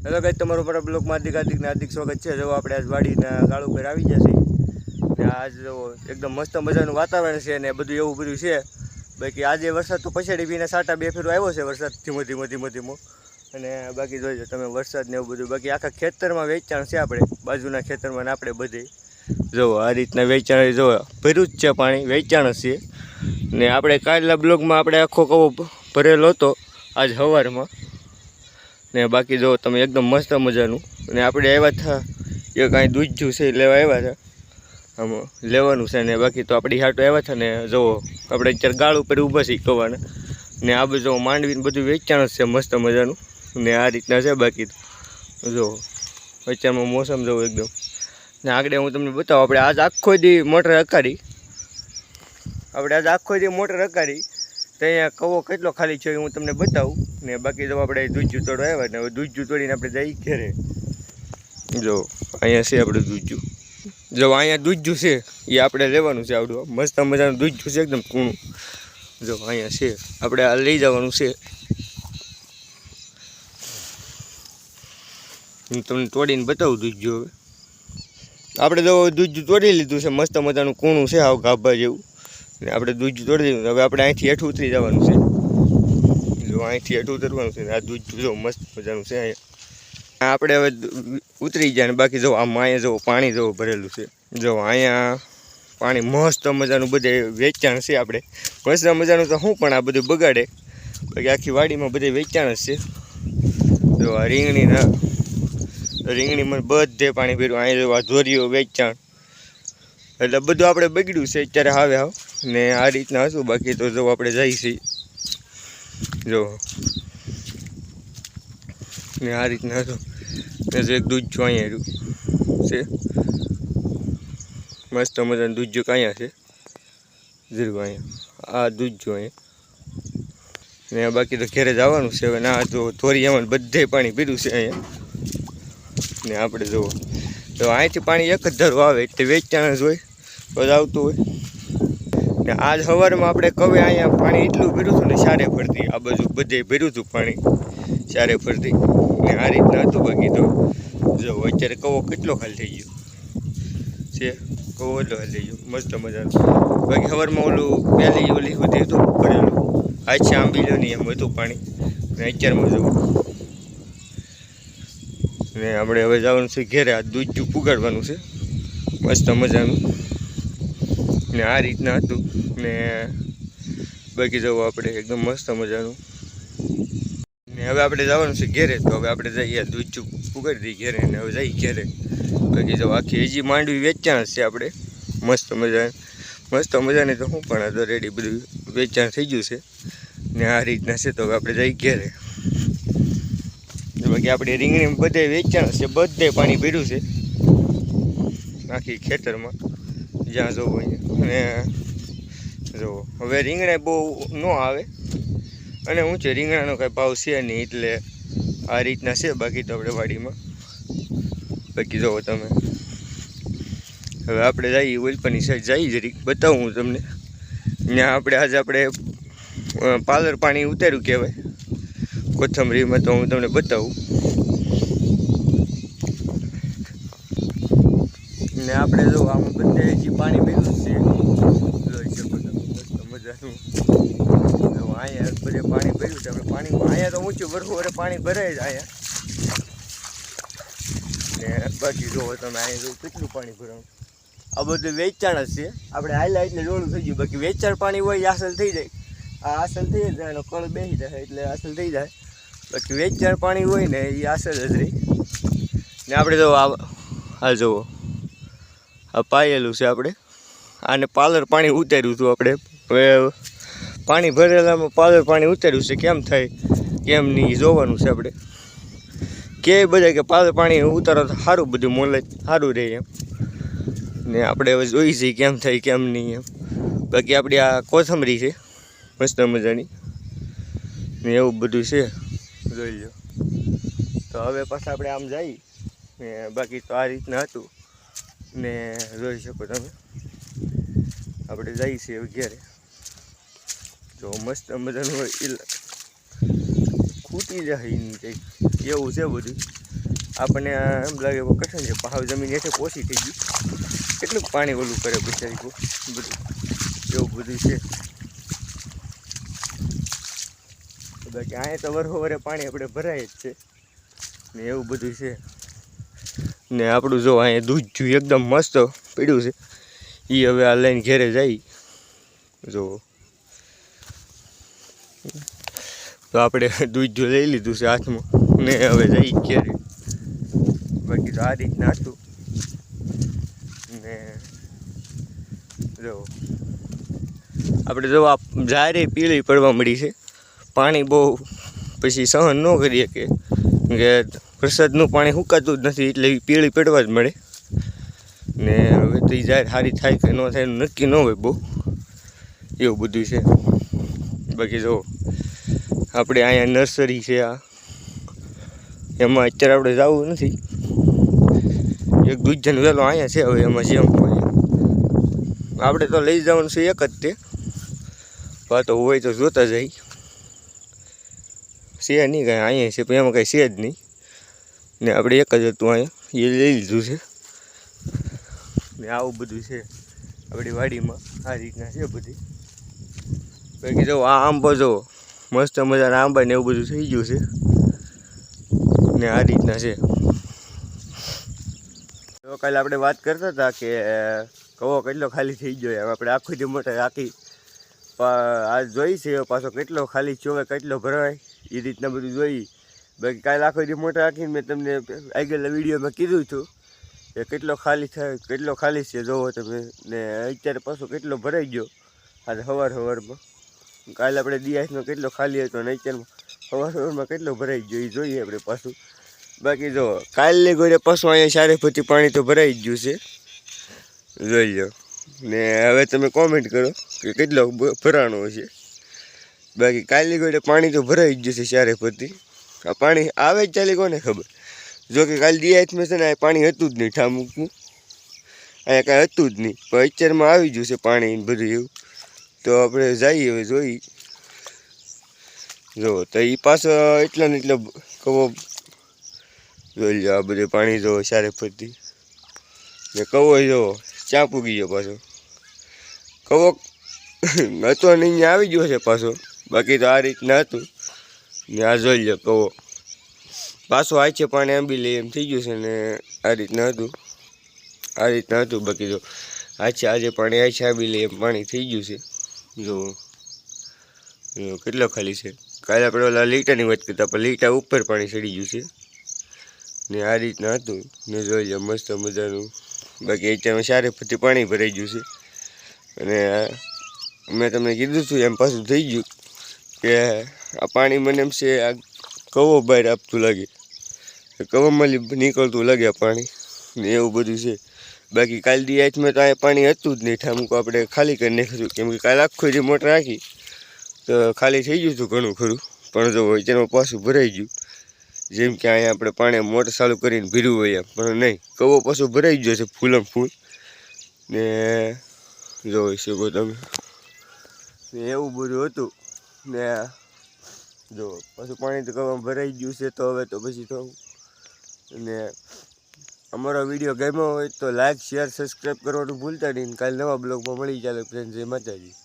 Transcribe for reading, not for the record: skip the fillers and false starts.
Hello guys, તમારું પર બ્લોગમાં હાર્દિક સ્વાગત છે। જો આપણે આજ વાડીના ગાળ ઉપર આવી જશે ને આજ એકદમ મસ્ત મજાનું વાતાવરણ છે ને બધું એવું બધું છે। બાકી આજે વરસાદ તો પછાડી પીને સાટા બે ફેરો આવ્યો છે વરસાદ ધીમો અને બાકી જોઈજો તમે વરસાદ ને એવું બધું। બાકી આખા ખેતરમાં વેચાણ છે, આપણે બાજુના ખેતરમાં ને આપણે બધે જો આ રીતના વેચાણ જો ભર્યું જ છે, પાણી વેચાણ છે ને આપણે કાલના બ્લોગમાં આપણે આખો કવો ભરેલો હતો આજ સવારમાં ને બાકી જો તમે એકદમ મસ્ત મજાનું ને આપણે આવ્યા હતા એ કાંઈ દૂધ છે લેવા આવ્યા હતા આમ લેવાનું છે ને બાકી તો આપણી હાટો આવ્યા હતા ને જુઓ આપણે અત્યારે ગાળ ઉપર ઊભા છીએ કવાના ને આ બધું માંડવીને બધું વેચાણ છે મસ્ત મજાનું ને આ રીતના છે। બાકી તો જો અત્યારમાં મોસમ જવું એકદમ ને આગળ હું તમને બતાવું આપણે આજ આખો દી મોટર હકારી તો અહીંયા કવો કેટલો ખાલી છે હું તમને બતાવું ને બાકી જો આપણે દૂધ તોડવા આવ્યા ને હવે દૂધ તોડીને આપણે જઈ ઘરે જો અહીંયા છે આપણે દૂધ જો અહીંયા દૂધ છે એ આપણે લેવાનું છે આવડું મસ્ત મજાનું દૂધ છે એકદમ કૂણું જો અહીંયા છે આપણે આ લઈ જવાનું છે। હું તમને તોડીને બતાવું દૂધ જો હવે આપણે જો દૂધ તોડી લીધું છે મસ્ત મજાનું કૂણું છે આવું ગાભા જેવું ને આપણે દૂધ તોડી દીધું હવે આપણે અહીંથી હેઠું ઉતરી જવાનું છે જો અહીંથી હેઠું ઉતરવાનું છે આ દૂધ જો મસ્ત મજાનું છે અહીંયા આપણે હવે ઉતરી જાય ને બાકી જો આમાં અહીંયા જો પાણી જો ભરેલું છે જો અહીંયા પાણી મસ્ત મજાનું બધે વેચાણ છે આપણે મસ્ત મજાનું તો શું પણ આ બધું બગાડે બાકી આખી વાડીમાં બધે વેચાણ જ છે જો આ રીંગણીમાં બધે પાણી ભર્યું અહીંયા જો આ ધોરીઓ વેચાણ એટલે બધું આપણે બગડ્યું છે અત્યારે હાવે ને આ રીતના હતું બાકી તો જો આપણે જઈ છીએ જો ને આ રીતના હતું ને જો એક દૂધ જો અહીંયા છે મસ્ત મજાનું દૂધ જો અહીંયા છે જરૂર અહીંયા આ દૂધ જો અહીંયા ને બાકી તો ઘરે જવાનું છે હવે ના જો ધોરિયામાં બધે પાણી પીર્યું છે અહીંયા ને આપણે જુઓ તો અહીંથી પાણી એક જ ધારું આવે એટલે વેચાણ જ હોય બધું આવતું હોય ને આજ સવારમાં આપણે કવે અહીંયા પાણી એટલું ભર્યું હતું ને ચારે ફરતી આ બાજુ બધે ભર્યું હતું પાણી ચારે ફરતી ને આ રીતના હતું બાકી તો જો અત્યારે કવો કેટલો ખાલી થઈ ગયો છે કવો એટલો ખાલી થઈ ગયો મસ્ત મજાનું બાકી સવારમાં ઓલી બધી હતું ભરેલું આ છે આંબીલોની એમ હતું પાણી ને અત્યારમાં જવું ને આપણે હવે જવાનું છે ઘેરે આ દૂધ પુગાડવાનું છે મસ્ત મજાનું ને આ રીતના હતું ને બાકી જવું આપણે એકદમ મસ્ત મજાનું ને હવે આપણે જવાનું છે ઘેરે તો હવે આપણે જઈએ દૂધ પુગાડી દઈએ ઘેરે ને હવે જઈએ ઘેરે બાકી જો આખી હજી માંડવી વેચાણ છે આપણે મસ્ત મજાની તો શું પણ આ તો રેડી બધું વેચાણ થઈ ગયું છે ને આ રીતના છે તો હવે આપણે જઈએ ઘેરે બાકી આપણે રીંગણી બધે વેચાણ છે બધે પાણી ભર્યું છે આખી ખેતરમાં જ્યાં જવું અહીંયા અને જુઓ હવે રીંગણા બહુ ન આવે અને શું છે રીંગણાનો કાંઈ ભાવ છે નહીં એટલે આ રીતના છે બાકી તો આપણે વાડીમાં બાકી જુઓ તમે હવે આપણે જઈએ ઓલપાની સાઈડ જઈએ જરીક બતાવું હું તમને ત્યાં આજે આપણે પાલર પાણી ઉતાર્યું કહેવાય કોથમરીમાં તો હું તમને બતાવું ને આપણે જો આમ બધે જે પાણી પીવું છે જોઈ શકો તમે મસ્ત મજાનું અહીંયા બધે પાણી પીવું છે આપણે પાણીમાં અહીંયા તો ઊંચું વરે પાણી ભરાય જ અહીંયા ને બાકી જોવો તમે અહીંયા જો કેટલું પાણી ભરાવું આ બધું વેચાણ જ છે આપણે હાઈલા એટલે જોડું થઈ ગયું બાકી વેચાણ પાણી હોય આસલ થઈ જાય આ આસલ થઈ જાય એનો કળ બેસી જાય એટલે આસલ થઈ જાય બાકી વેચાણ પાણી હોય ને એ આસલ જ રહી ને આપણે જો આ જુઓ આ પાયેલું છે આપણે આને પાલર પાણી ઉતાર્યું હતું આપણે હવે પાણી ભરેલામાં પાલર પાણી ઉતાર્યું છે કેમ થાય કેમ નહીં જોવાનું છે આપણે કે બધા કે પાલર પાણી ઉતારો તો સારું બધું મોલે સારું રહે એમ ને આપણે હવે જોઈ છીએ કેમ થાય કેમ નહીં એમ બાકી આપણી આ કોથમરી છે મસ્ત મજાની ને એવું બધું છે જોઈ લો તો હવે પાછા આપણે આમ જઈએ ને બાકી તો આ રીતના હતું ને જોઈ શકો તમે આપણે જઈએ છીએ ઘેરે જો મસ્ત મજાનું ખૂટી જાય કંઈક એવું છે બધું આપણને એમ લાગે કે કઠણ છે, પણ હવે જમીન હેઠે પોસી થઈ ગઈ. કેટલું પાણી ઓલું કરે બિચારી બધું એવું બધું છે. બાકી અહીંયા તો વરહોવરે પાણી આપણે ભરાય જ છે ને એવું બધું છે. ને આપણું જો અહીંયા દૂધ જોયું એકદમ મસ્ત પડ્યું છે. એ હવે આ લઈને ઘેરે જાય જો. તો આપણે દૂધ જો લઈ લીધું છે હાથમાં ને હવે જઈ ઘેરે. બાકી તો આ રીતના હતું ને જો આપણે જો આ જારે પીળી પડવા મળી છે. પાણી બહુ પછી સહન ન કરીએ કે વરસાદનું પાણી સુકાતું જ નથી એટલે પીળી પડવા જ મળે. ને હવે તો એ જાહેર સારી થાય કે ન થાય નક્કી ન હોય બહુ એવું બધું છે. બાકી જો આપણે અહીંયા નર્સરી છે આ એમાં અત્યારે આપણે જવું નથી. એક દૂધજાનો વેલો અહીંયા છે. હવે એમાં જેમ આપણે તો લઈ જવાનું છે એક જ તે વાતો હોય તો જોતા જાય છે નહીં કાંઈ અહીંયા છે પણ એમાં કાંઈ છે જ નહીં. ને આપણે એક જ હતું અહીંયા એ લઈ લીધું છે ને આવું બધું છે આપણી વાડીમાં આ રીતના છે બધી. બાકી જો આ આંબો જો મસ્ત મજાના આંબા ને એવું બધું થઈ ગયું છે ને આ રીતના છે. તો કાલે આપણે વાત કરતા હતા કે કવો કેટલો ખાલી થઈ ગયો એમ આપણે આખું જે મોટા આખી આ જોઈ છે પાછો કેટલો ખાલી ચોવે કેટલો ભરાય એ રીતના બધું જોઈ. બાકી કાલે આખો જે મોટા રાખીને મેં તમને આગળના વિડીયોમાં કીધું હતું કે કેટલો ખાલી થાય કેટલો ખાલી છે જોવો તમે. ને અત્યારે પાછો કેટલો ભરાઈ ગયો આજે સવારમાં. કાલે આપણે દિયાસમાં કેટલો ખાલી હતો અને અત્યારમાં સવારમાં કેટલો ભરાઈ ગયો એ જોઈએ આપણે પાછું. બાકી જો કાલની ગોળે પાછું અહીંયા સારે ફરતી પાણી તો ભરાઈ જ ગયું છે જોઈ લો. ને હવે તમે કોમેન્ટ કરો કે કેટલો ભરાણો છે. બાકી કાલની ગોળે પાણી તો ભરાઈ જ ગયું છે સારે ફરતી. આ પાણી આવે જ ચાલી કોને ખબર. જો કે કાલે દિયાસમાં છે ને આ પાણી હતું જ નહીં ઠામુકનું અહીંયા કાંઈ હતું જ નહીં પણ અત્યારમાં આવી ગયું છે પાણી બધું એવું. તો આપણે જઈએ હવે જોઈ જો તો એ પાછો એટલો ને એટલો કવો જોઈ લો. આ બધું પાણી જો સારે ફરતી ને કવો જો ચા પૂગી ગયો પાછો. કવો હતો ને અહીંયા આવી ગયો છે પાછો. બાકી તો આ રીતના હતું ને આ જોઈ લો કવો પાછો આ છે પાણી આંબી લે એમ થઈ ગયું છે ને આ રીતના હતું બાકી જો આ છે આજે પાણી આ છે આંબી લે એમ પાણી થઈ ગયું છે જો કેટલો ખાલી છે. કાલે આપણે ઓલા લીટાની વાત કરતા પણ લીટા ઉપર પાણી ચડી ગયું છે ને આ રીતના હતું ને જોઈ લો મસ્ત મજાનું. બાકી અત્યારમાં સારે ફરતી પાણી ભરાઈ ગયું છે અને મેં તમને કીધું હતું એમ પાછું થઈ ગયું કે આ પાણી મને એમ છે આ કવો બહાર આપતું લાગે કવામાં નીકળતું લાગે આ પાણી ને એવું બધું છે. બાકી કાલ દિયાચમાં તો અહીંયા પાણી હતું જ નહીં ઠામું આપણે ખાલી કરી નાખ્યું કેમ કે કાલે આખું જે મોટર રાખી તો ખાલી થઈ ગયું હતું ઘણું ખરું. પણ જો તેમાં પાછું ભરાઈ ગયું જેમ કે અહીંયા આપણે પાણી મોટર ચાલુ કરીને ભીરું હોય એમ પણ નહીં કવો પાછું ભરાઈ ગયો છે ફૂલમ ફૂલ ને જોઈ શકો તમે એવું બધું હતું ને જો પાછું પાણી તો કવામાં ભરાઈ ગયું છે. તો હવે તો પછી તો ને અમારો વિડીયો ગમ્યો હોય તો લાઈક શેર સબસ્ક્રાઈબ કરવાનું ભૂલતા નહીં. કાલે નવા બ્લોગમાં મળી ચાલે ફ્રેન્ડ. જય માતાજી.